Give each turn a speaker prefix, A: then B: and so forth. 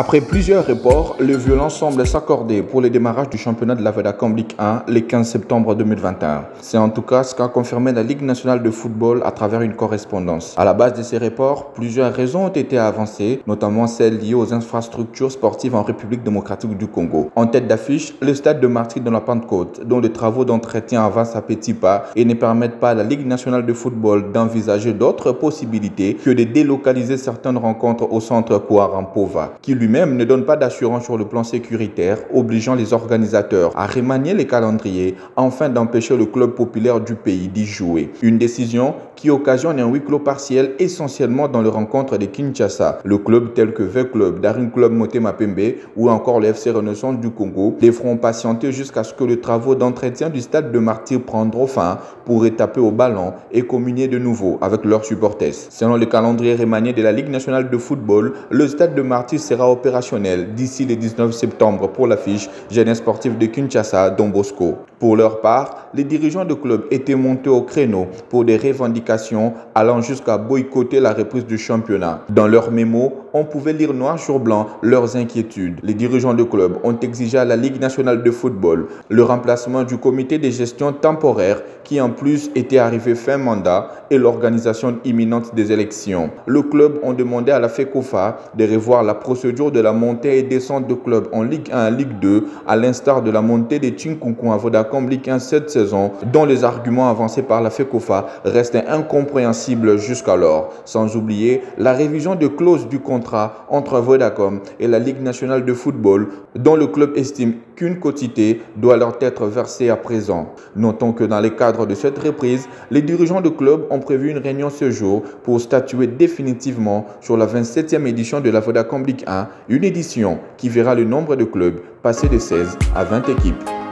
A: Après plusieurs reports, le violon semble s'accorder pour le démarrage du championnat de la Vodacom Ligue 1 le 15 septembre 2021. C'est en tout cas ce qu'a confirmé la Ligue nationale de football à travers une correspondance. À la base de ces reports, plusieurs raisons ont été avancées, notamment celles liées aux infrastructures sportives en République démocratique du Congo. En tête d'affiche, le stade de Martyrs dans la Pentecôte, dont les travaux d'entretien avancent à petits pas et ne permettent pas à la Ligue nationale de football d'envisager d'autres possibilités que de délocaliser certaines rencontres au centre Kouarampova, qui lui-même ne donne pas d'assurance sur le plan sécuritaire, obligeant les organisateurs à remanier les calendriers afin d'empêcher le club populaire du pays d'y jouer. Une décision qui occasionne un huis clos partiel essentiellement dans les rencontres de Kinshasa. Le club tel que V-Club, Daring Club Motema Pembe ou encore le FC Renaissance du Congo devront patienter jusqu'à ce que les travaux d'entretien du stade de Martyrs prendront fin pour étaper au ballon et communier de nouveau avec leurs supporters. Selon le calendrier remanié de la Ligue nationale de football, le stade de Martyrs sera opérationnel d'ici le 19 septembre pour l'affiche Jeunesse sportive de Kinshasa Don Bosco. Pour leur part, les dirigeants du club étaient montés au créneau pour des revendications allant jusqu'à boycotter la reprise du championnat. Dans leur mémo, on pouvait lire noir sur blanc leurs inquiétudes. Les dirigeants du club ont exigé à la Ligue nationale de football le remplacement du comité de gestion temporaire qui en plus était arrivé fin mandat et l'organisation imminente des élections. Le club ont demandé à la FECOFA de revoir la procédure de la montée et descente de clubs en Ligue 1 et Ligue 2, à l'instar de la montée des Chinkounkou à Vodacom Ligue 1 cette saison, dont les arguments avancés par la FECOFA restaient incompréhensibles jusqu'alors. Sans oublier la révision de clauses du contrat entre Vodacom et la Ligue nationale de football, dont le club estime qu'une quotité doit leur être versée à présent. Notons que dans le cadre de cette reprise, les dirigeants du club ont prévu une réunion ce jour pour statuer définitivement sur la 27e édition de la Vodacom Ligue 1, une édition qui verra le nombre de clubs passer de 16 à 20 équipes.